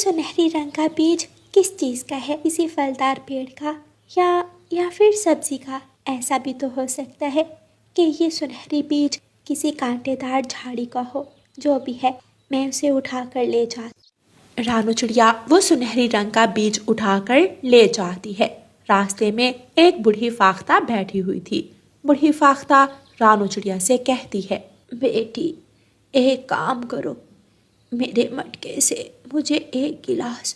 सुनहरी रंग का बीज किस चीज़ का है? किसी फलदार पेड़ का या फिर सब्जी का? ऐसा भी तो हो सकता है कि ये सुनहरी बीज किसी कांटेदार झाड़ी का हो। जो भी है, मैं उसे उठाकर ले जाती। रानू चिड़िया वो सुनहरी रंग का बीज उठाकर ले जाती है। रास्ते में एक बूढ़ी फाख्ता बैठी हुई थी। बूढ़ी फाख्ता रानू चिड़िया से कहती है, बेटी एक काम करो, मेरे मटके से मुझे एक गिलास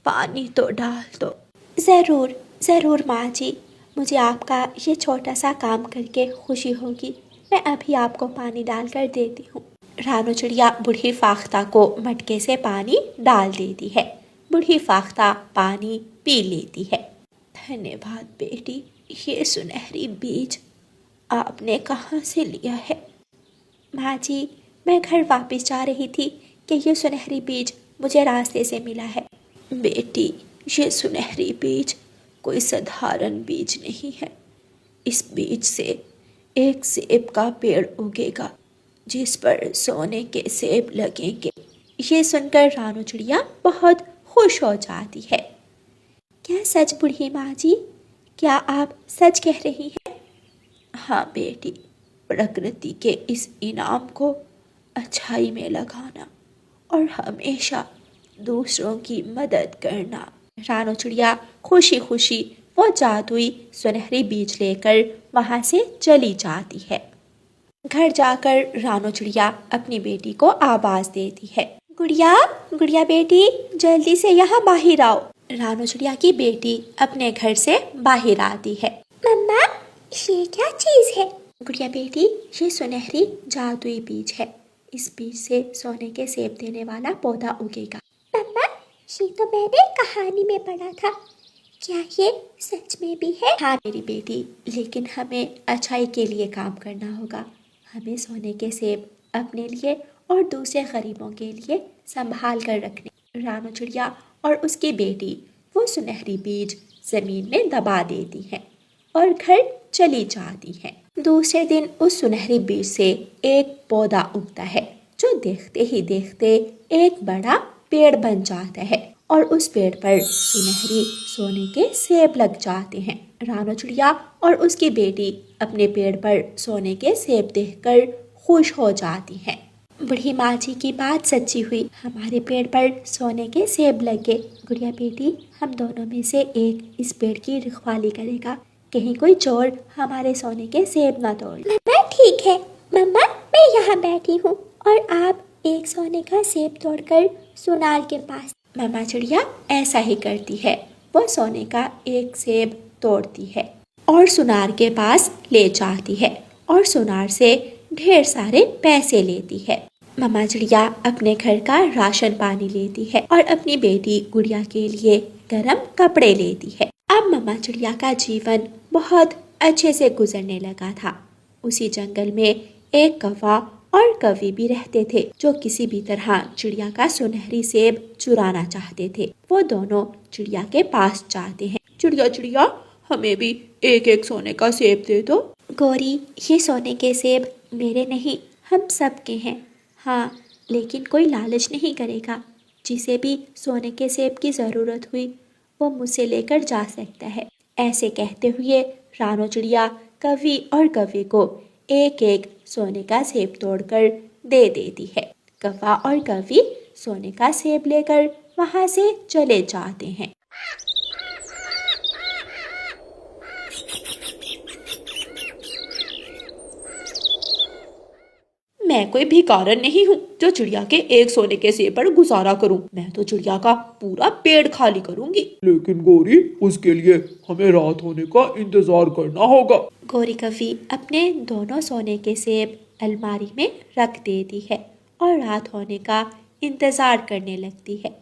पानी तो डाल दो। ज़रूर ज़रूर माँ जी, मुझे आपका ये छोटा सा काम करके खुशी होगी। मैं अभी आपको पानी डाल कर देती हूँ। रानू चिड़िया बूढ़ी फाख्ता को मटके से पानी डाल देती है। बूढ़ी फाख्ता पानी पी लेती है। धन्यवाद बेटी, ये सुनहरी बीज आपने कहाँ से लिया है? माँ जी, मैं घर वापस जा रही थी कि ये सुनहरी बीज मुझे रास्ते से मिला है। बेटी, ये सुनहरी बीज कोई साधारण बीज नहीं है। इस बीज से एक सेब का पेड़ उगेगा जिस पर सोने के सेब लगेंगे। ये सुनकर रानू चिड़िया बहुत खुश हो जाती है। क्या सच बूढ़ी माँ जी? क्या आप सच कह रही हैं? हाँ बेटी, प्रकृति के इस इनाम को अच्छाई में लगाना और हमेशा दूसरों की मदद करना। रानू चिड़िया खुशी खुशी वो जादुई सुनहरी बीज लेकर वहाँ से चली जाती है। घर जाकर रानू चिड़िया अपनी बेटी को आवाज़ देती है, गुड़िया गुड़िया बेटी, जल्दी से यहाँ बाहर आओ। रानू चिड़िया की बेटी अपने घर से बाहर आती है। मम्मा, ये क्या चीज़ है? गुड़िया बेटी, ये सुनहरी जादुई बीज है। इस बीज से सोने के सेब देने वाला पौधा उगेगा। मम्मा, ये तो मैंने कहानी में पढ़ा था, क्या ये सच में भी है? हाँ मेरी बेटी, लेकिन हमें अच्छाई के लिए काम करना होगा। हमें सोने के सेब अपने लिए और दूसरे गरीबों के लिए संभाल कर रखने। रानू चिड़िया और उसकी बेटी वो सुनहरी बीज जमीन में दबा देती हैं और घर चली जाती हैं। दूसरे दिन उस सुनहरी बीज से एक पौधा उगता है जो देखते ही देखते एक बड़ा पेड़ बन जाता है और उस पेड़ पर सुनहरी सोने के सेब लग जाते हैं। रानू चिड़िया और उसकी बेटी अपने पेड़ पर सोने के सेब देखकर खुश हो जाती हैं। बूढ़ी माँ जी की बात सच्ची हुई, हमारे पेड़ पर सोने के सेब लगे। गुड़िया बेटी, हम दोनों में से एक इस पेड़ की रखवाली करेगा, कहीं कोई चोर हमारे सोने के सेब ना तोड़ ले। मम्मा ठीक है, मम्मा मैं यहाँ बैठी हूँ और आप एक सोने का सेब तोड़कर सोनार के पास। मामा चिड़िया ऐसा ही करती है। वो सोने का एक सेब तोड़ती है और सुनार के पास ले जाती है और सुनार से ढेर सारे पैसे लेती है। मामा चिड़िया अपने घर का राशन पानी लेती है और अपनी बेटी गुड़िया के लिए गर्म कपड़े लेती है। अब मामा चिड़िया का जीवन बहुत अच्छे से गुजरने लगा था। उसी जंगल में एक कौवा और कौवी भी रहते थे जो किसी भी तरह चिड़िया का सुनहरी सेब चुराना चाहते थे। वो दोनों चिड़िया के पास जाते हैं। चिड़िया चिड़िया, हमें भी एक एक सोने का सेब दे दो। गौरी, ये सोने के सेब मेरे नहीं, हम सब के हैं। हाँ, लेकिन कोई लालच नहीं करेगा। जिसे भी सोने के सेब की ज़रूरत हुई वो मुझसे लेकर जा सकता है। ऐसे कहते हुए रानू चिड़िया कौवी और कौवे को एक एक सोने का सेब तोड़कर दे देती है। कौवा और कौवी सोने का सेब लेकर वहाँ से चले जाते हैं। मैं कोई भिखारन नहीं हूँ जो चिड़िया के एक सोने के सेब पर गुजारा करूँ। मैं तो चिड़िया का पूरा पेड़ खाली करूँगी। लेकिन गौरी, उसके लिए हमें रात होने का इंतजार करना होगा। गौरी कौवी अपने दोनों सोने के सेब अलमारी में रख देती है और रात होने का इंतजार करने लगती है।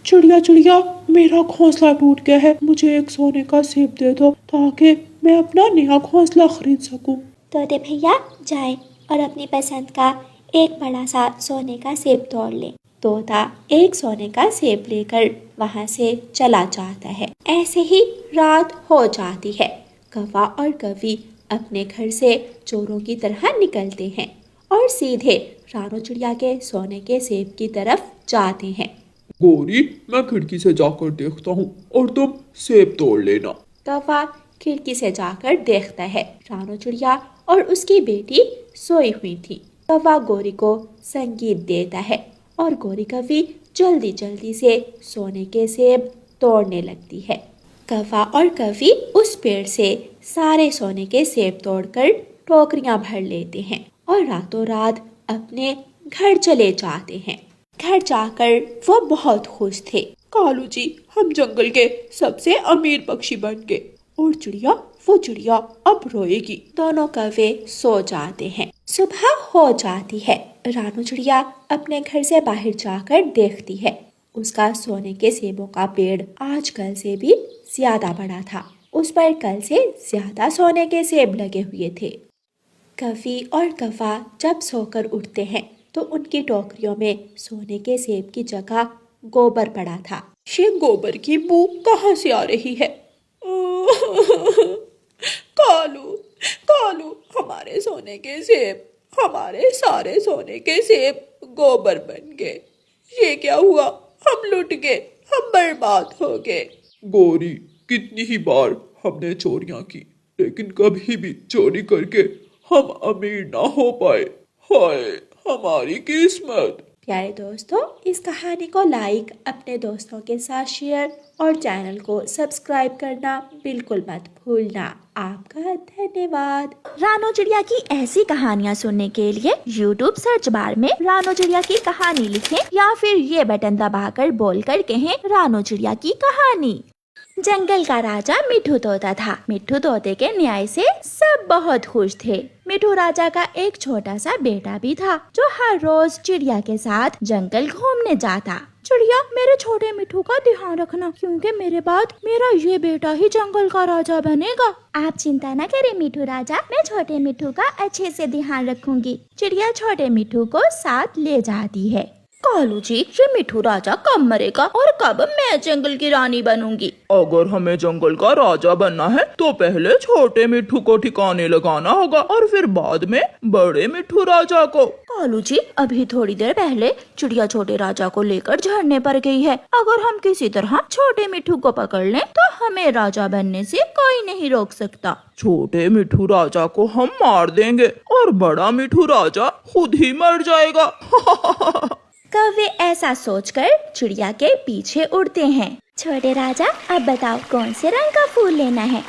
चिड़िया चिड़िया, मेरा घोंसला टूट गया है, मुझे एक सोने का सेब दे दो ताकि मैं अपना नया घोंसला खरीद सकूं। तोते भैया जाएं और अपनी पसंद का एक बड़ा सा सोने का सेब तोड़ ले। तोता एक सोने का सेब लेकर वहाँ से चला जाता है। ऐसे ही रात हो जाती है। कौवा और कौवी अपने घर से चोरों की तरह निकलते हैं और सीधे रानू चिड़िया के सोने के सेब की तरफ जाते हैं। गौरी, मैं खिड़की से जाकर देखता हूँ और तुम सेब तोड़ लेना। कौवा खिड़की से जाकर देखता है रानू चिड़िया और उसकी बेटी सोई हुई थी। कौवा गौरी को संगीत देता है और गौरी कवि जल्दी जल्दी से सोने के सेब तोड़ने लगती है। कौवा और कवि उस पेड़ से सारे सोने के सेब तोड़कर टोकरियां भर लेते हैं और रातों रात अपने घर चले जाते हैं। घर जाकर वो बहुत खुश थे। कालू जी, हम जंगल के सबसे अमीर पक्षी बन गए और वो चिड़िया अब रोएगी। दोनों कौवे सो जाते हैं। सुबह हो जाती है। रानू चिड़िया अपने घर से बाहर जाकर देखती है। उसका सोने के सेबों का पेड़ आज कल से भी ज्यादा बड़ा था। उस पर कल से ज्यादा सोने के सेब लगे हुए थे। कवि और कौवा जब सोकर उठते हैं तो उनकी टोकरियों में सोने के सेब की जगह गोबर पड़ा था। ये गोबर की बू कहाँ से आ रही है? कालू, कालू, हमारे सोने के सेब, हमारे सारे सोने के सेब गोबर बन गए। ये क्या हुआ? हम लुट गए, हम बर्बाद हो गए। गौरी, कितनी ही बार हमने चोरियां की, लेकिन कभी भी चोरी करके हम अमीर ना हो पाए। हाय हमारी किस्मत। प्यारे दोस्तों, इस कहानी को लाइक, अपने दोस्तों के साथ शेयर और चैनल को सब्सक्राइब करना बिल्कुल मत भूलना। आपका धन्यवाद। रानू चिड़िया की ऐसी कहानियाँ सुनने के लिए YouTube सर्च बार में रानू चिड़िया की कहानी लिखें या फिर ये बटन दबाकर बोलकर कहें रानू चिड़िया की कहानी। जंगल का राजा मिठू तोता था। मिठू तोते के न्याय से सब बहुत खुश थे। मिठू राजा का एक छोटा सा बेटा भी था जो हर रोज चिड़िया के साथ जंगल घूमने जाता। चिड़िया, मेरे छोटे मिठू का ध्यान रखना, क्योंकि मेरे बाद मेरा ये बेटा ही जंगल का राजा बनेगा। आप चिंता न करें मिठू राजा, मैं छोटे मिठू का अच्छे से ध्यान रखूंगी। चिड़िया छोटे मिठू को साथ ले जाती है। कालू जी, ये मिठू राजा कब मरेगा और कब मैं जंगल की रानी बनूंगी? अगर हमें जंगल का राजा बनना है तो पहले छोटे मिठू को ठिकाने लगाना होगा और फिर बाद में बड़े मिठू राजा को। कालू जी, अभी थोड़ी देर पहले चिड़िया छोटे राजा को लेकर झरने पर गई है। अगर हम किसी तरह छोटे मिठू को पकड़ लें तो हमें राजा बनने से कोई नहीं रोक सकता। छोटे मिठू राजा को हम मार देंगे और बड़ा मिठू राजा खुद ही मर जाएगा। कौवे ऐसा सोचकर चिड़िया के पीछे उड़ते हैं। छोटे राजा, अब बताओ कौन से रंग का फूल लेना है?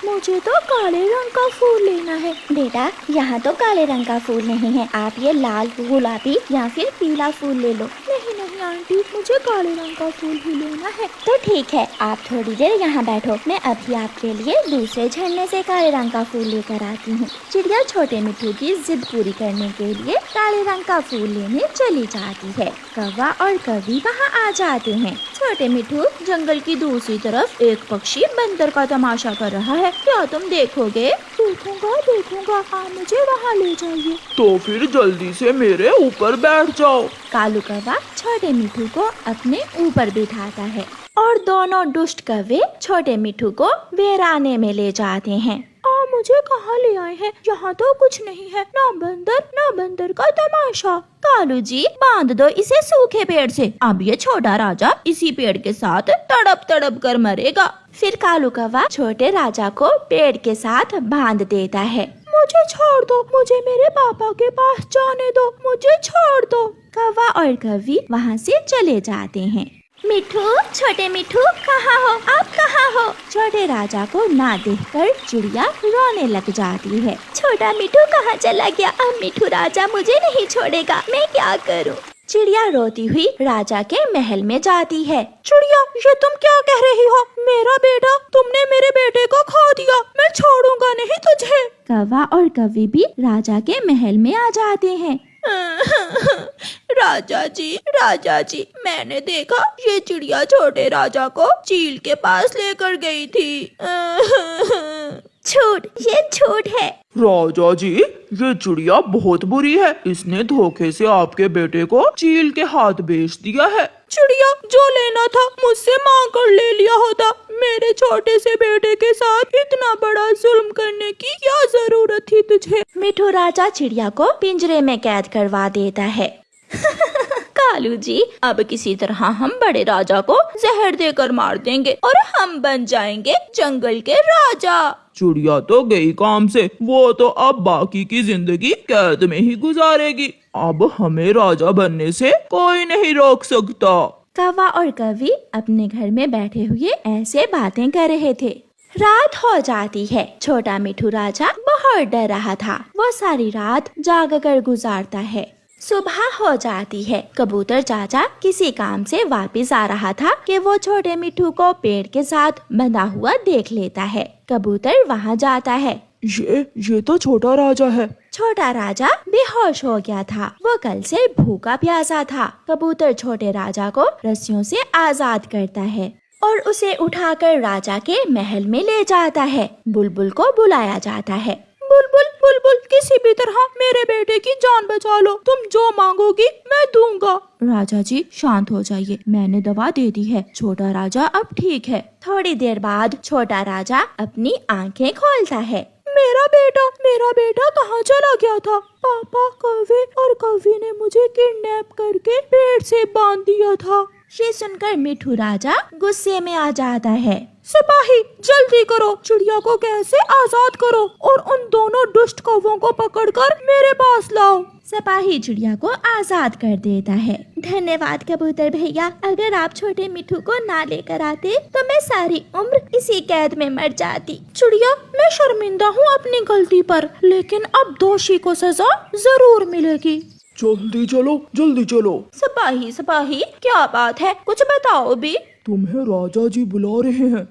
मुझे तो काले रंग का फूल लेना है। बेटा, यहाँ तो काले रंग का फूल नहीं है, आप ये लाल, गुलाबी या फिर पीला फूल ले लो। नहीं आंटी, मुझे काले रंग का फूल ही लेना है। तो ठीक है, आप थोड़ी देर यहाँ बैठो, मैं अभी आपके लिए दूसरे झरने से काले रंग का फूल लेकर आती हूँ। चिड़िया छोटे मिठू की जिद पूरी करने के लिए काले रंग का फूल लेने चली जाती है। कौवा और कवि वहाँ आ जाते हैं। छोटे मिठू, जंगल की दूसरी तरफ एक पक्षी बंदर का तमाशा कर रहा है, क्या तुम देखोगे? देखूंगा, आप मुझे वहाँ ले जाइए। तो फिर जल्दी से मेरे ऊपर बैठ जाओ। कालू कौवा छोटे मिठू को अपने ऊपर बिठाता है और दोनों दुष्ट कौवे छोटे मिठू को वीराने में ले जाते हैं। मुझे कहाँ ले आए हैं? यहाँ तो कुछ नहीं है, ना बंदर का तमाशा। कालू जी, बांध दो इसे सूखे पेड़ से, अब ये छोटा राजा इसी पेड़ के साथ तड़प कर मरेगा। फिर कालू कौवा छोटे राजा को पेड़ के साथ बांध देता है। मुझे छोड़ दो, मुझे मेरे पापा के पास जाने दो, मुझे छोड़ दो। कौवा और कवि वहाँ से चले जाते हैं। मिठू, छोटे मिठू, कहाँ हो? आप कहाँ हो? छोटे राजा को ना देखकर चिड़िया रोने लग जाती है। छोटा मिठू कहाँ चला गया? अब मिठू राजा मुझे नहीं छोड़ेगा, मैं क्या करूँ? चिड़िया रोती हुई राजा के महल में जाती है। चिड़िया, ये तुम क्या कह रही हो? मेरा बेटा, तुमने मेरे बेटे को खो दिया, मैं छोड़ूंगा नहीं तुझे। कौवा और कवि भी राजा के महल में आ जाते हैं। राजा जी, मैंने देखा ये चिड़िया छोटे राजा को चील के पास लेकर गई थी। ये झूठ है। राजा जी, ये चिड़िया बहुत बुरी है, इसने धोखे से आपके बेटे को चील के हाथ बेच दिया है। चिड़िया, जो लेना था मुझसे मांग कर ले लिया होता। मेरे छोटे से बेटे के साथ इतना बड़ा जुल्म करने की क्या जरूरत थी तुझे? मिठू राजा चिड़िया को पिंजरे में कैद करवा देता है। कालू जी, अब किसी तरह हम बड़े राजा को जहर देकर मार देंगे और हम बन जाएंगे जंगल के राजा। चिड़िया तो गई काम से, वो तो अब बाकी की जिंदगी कैद में ही गुजारेगी। अब हमें राजा बनने से कोई नहीं रोक सकता। कौवा और कौवी अपने घर में बैठे हुए ऐसे बातें कर रहे थे। रात हो जाती है। छोटा मिठू राजा बहुत डर रहा था। वो सारी रात जाग कर गुजारता है। सुबह हो जाती है। कबूतर चाचा किसी काम से वापस आ रहा था कि वो छोटे मिठू को पेड़ के साथ बंधा हुआ देख लेता है। कबूतर वहाँ जाता है। ये तो छोटा राजा है। छोटा राजा बेहोश हो गया था। वो कल से भूखा प्यासा था। कबूतर छोटे राजा को रस्सियों से आजाद करता है और उसे उठाकर राजा के महल में ले जाता है। बुलबुल को बुलाया जाता है। बुलबुल बुलबुल, किसी भी तरह मेरे बेटे की जान बचा लो। तुम जो मांगोगी मैं दूंगा। राजा जी शांत हो जाइए, मैंने दवा दे दी है। छोटा राजा अब ठीक है। थोड़ी देर बाद छोटा राजा अपनी आंखें खोलता है। मेरा बेटा कहाँ चला गया था? पापा, कौवे और कौवी ने मुझे किडनैप करके पेड़ से बांध दिया था। ये सुनकर मिठू राजा गुस्से में आ जाता है। सिपाही जल्दी करो, चिड़िया को कैसे आजाद करो और उन दोनों दुष्ट कौवों को पकड़कर मेरे पास लाओ। सिपाही चिड़िया को आजाद कर देता है। धन्यवाद कबूतर भैया, अगर आप छोटे मिठू को ना लेकर आते तो मैं सारी उम्र इसी कैद में मर जाती। चिड़िया, मैं शर्मिंदा हूँ अपनी गलती पर, लेकिन अब दोषी को सजा जरूर मिलेगी। जल्दी चलो। सिपाही क्या बात है, कुछ बताओ भी। तुम्हें राजा जी बुला रहे हैं।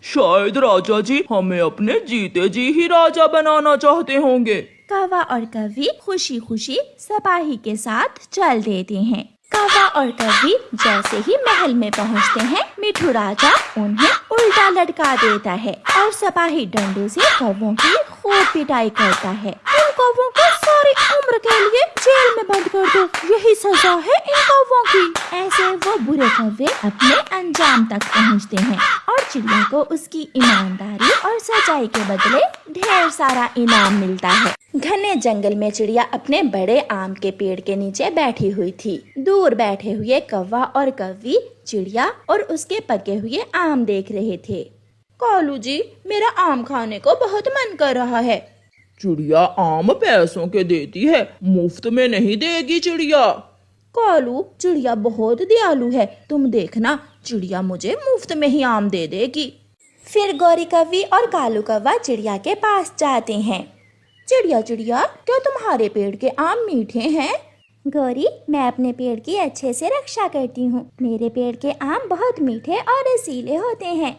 शायद राजा जी हमें अपने जीते जी ही राजा बनाना चाहते होंगे। कौवा और कौवी खुशी खुशी सिपाही के साथ चल देते हैं। कौवा और कौवी जैसे ही महल में पहुंचते हैं, मिठू राजा उन्हें उल्टा लटका देता है और सिपाही डंडे से कौवों की खूब पिटाई करता है। इन कौवों को सारी उम्र के लिए जेल में बंद कर दो, यही सजा है इन कौवों की। ऐसे वो बुरे कौवे अपने अंजाम तक पहुंचते हैं और चिड़िया को उसकी ईमानदारी और सच्चाई के बदले ढेर सारा इनाम मिलता है। घने जंगल में चिड़िया अपने बड़े आम के पेड़ के नीचे बैठी हुई थी। दूर बैठे हुए कौवा और कौवी चिड़िया और उसके पके हुए आम देख रहे थे। कालू जी, मेरा आम खाने को बहुत मन कर रहा है। चिड़िया आम पैसों के देती है, मुफ्त में नहीं देगी चिड़िया। कालू, चिड़िया बहुत दयालु है, तुम देखना चिड़िया मुझे मुफ्त में ही आम दे देगी। फिर गौरी कौवी और कालू कौवा चिड़िया के पास जाते हैं। चिड़िया, क्या तुम्हारे पेड़ के आम मीठे हैं? गौरी, मैं अपने पेड़ की अच्छे से रक्षा करती हूँ। मेरे पेड़ के आम बहुत मीठे और रसीले होते हैं।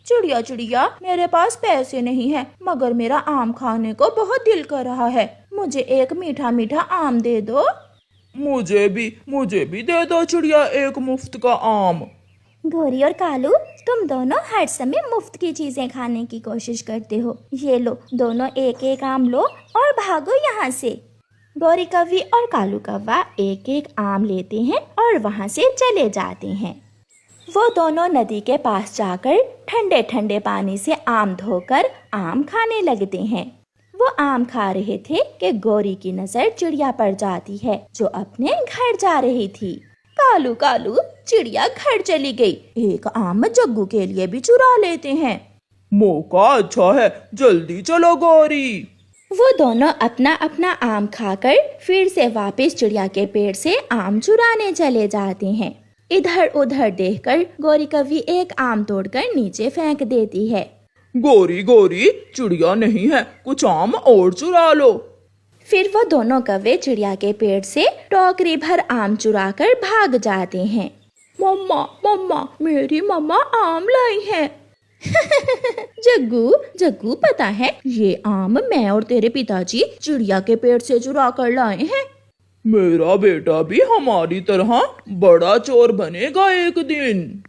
चिड़िया, मेरे पास पैसे नहीं है, मगर मेरा आम खाने को बहुत दिल कर रहा है। मुझे एक मीठा मीठा आम दे दो। मुझे भी दे दो चिड़िया एक मुफ्त का आम। गौरी और कालू, तुम दोनों हर समय मुफ्त की चीजें खाने की कोशिश करते हो। ये लो, दोनों एक एक आम लो और भागो यहाँ से। गौरी कौवी और कालू कौवा एक एक आम लेते हैं और वहाँ से चले जाते हैं। वो दोनों नदी के पास जाकर ठंडे ठंडे पानी से आम धोकर आम खाने लगते हैं। वो आम खा रहे थे कि गौरी की नजर चिड़िया पर जाती है, जो अपने घर जा रही थी। कालू, चिड़िया घर चली गई। एक आम जग्गू के लिए भी चुरा लेते हैं। मौका अच्छा है, जल्दी चलो गौरी। वो दोनों अपना अपना आम खाकर फिर से वापस चिड़िया के पेड़ से आम चुराने चले जाते हैं। इधर उधर देखकर गौरी कौवी एक आम तोड़कर नीचे फेंक देती है। गौरी, चिड़िया नहीं है, कुछ आम और चुरा लो। फिर वो दोनों कौवे चिड़िया के पेड़ से टोकरी भर आम चुराकर भाग जाते हैं। मम्मा, मेरी मम्मा आम लाई है। जग्गू, पता है ये आम मैं और तेरे पिताजी चिड़िया के पेड़ से चुरा कर लाए हैं। मेरा बेटा भी हमारी तरह बड़ा चोर बनेगा एक दिन।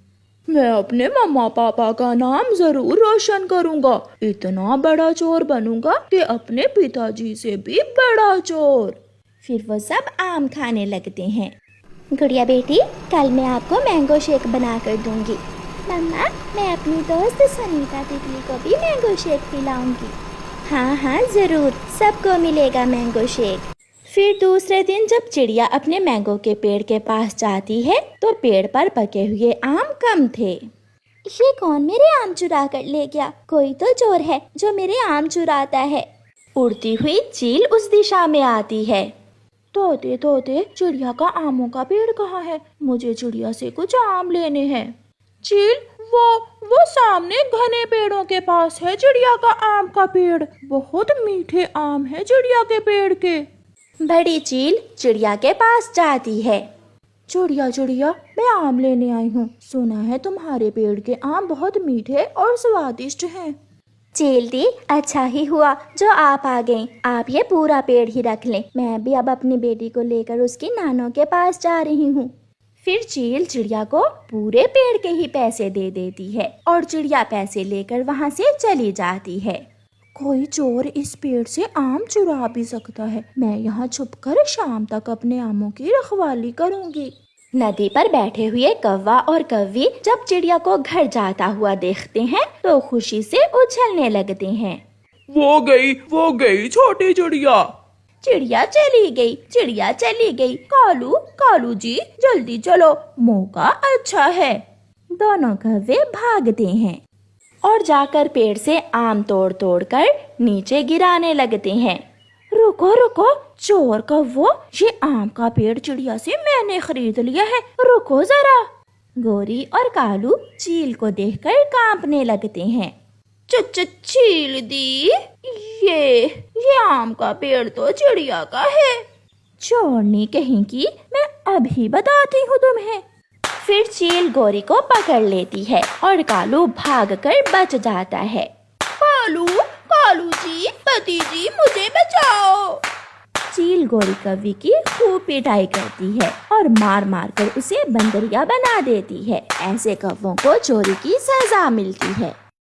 मैं अपने मम्मा पापा का नाम जरूर रोशन करूंगा। इतना बड़ा चोर बनूंगा कि अपने पिताजी से भी बड़ा चोर। फिर वो सब आम खाने लगते हैं। गुड़िया बेटी, कल मैं आपको मैंगो शेक बना कर दूंगी। मम्मा, मैं अपनी दोस्त सुनीता तितली को भी मैंगो शेक पिलाऊंगी। हाँ, जरूर, सबको मिलेगा मैंगो शेक। फिर दूसरे दिन जब चिड़िया अपने मैंगो के पेड़ के पास जाती है तो पेड़ पर पके हुए आम कम थे। ये कौन मेरे आम चुरा कर ले गया? कोई तो चोर है जो मेरे आम चुराता है। उड़ती हुई चील उस दिशा में आती है। तोते तोते, चिड़िया का आमों का पेड़ कहाँ है? मुझे चिड़िया से कुछ आम लेने हैं। चील, वो सामने घने पेड़ों के पास है चिड़िया का आम का पेड़। बहुत मीठे आम है चिड़िया के पेड़ के। बड़ी चील चिड़िया के पास जाती है। चिड़िया चिड़िया, मैं आम लेने आई हूँ। सुना है तुम्हारे पेड़ के आम बहुत मीठे और स्वादिष्ट हैं। चील दी, अच्छा ही हुआ जो आप आ गए। आप ये पूरा पेड़ ही रख लें। मैं भी अब अपनी बेटी को लेकर उसकी नानों के पास जा रही हूँ। फिर चील चिड़िया को पूरे पेड़ के ही पैसे दे देती है और चिड़िया पैसे लेकर वहाँ से चली जाती है। कोई चोर इस पेड़ से आम चुरा भी सकता है। मैं यहाँ छुपकर शाम तक अपने आमों की रखवाली करूँगी। नदी पर बैठे हुए कौवा और कौवी जब चिड़िया को घर जाता हुआ देखते हैं तो खुशी से उछलने लगते हैं। वो गई छोटी चिड़िया। चिड़िया चली गई। कालू कालू जी, जल्दी चलो, मौका अच्छा है। दोनों कौवे भागते हैं और जाकर पेड़ से आम तोड़ तोड़ कर नीचे गिराने लगते हैं। रुको रुको, चोर कौवो, ये आम का पेड़ चिड़िया से मैंने खरीद लिया है, रुको जरा। गोरी और कालू चील को देखकर कांपने लगते हैं। चील दी, ये आम का पेड़ तो चिड़िया का है। चोरनी कहेंगी, मैं अभी बताती हूँ तुम्हें। फिर चील गोरी को पकड़ लेती है और कालू भागकर बच जाता है। कालू जी, पति जी, मुझे बचाओ। चील गोरी कौवी की खूब पिटाई करती है और मार मार कर उसे बंदरिया बना देती है। ऐसे कौवों को चोरी की सजा मिलती है।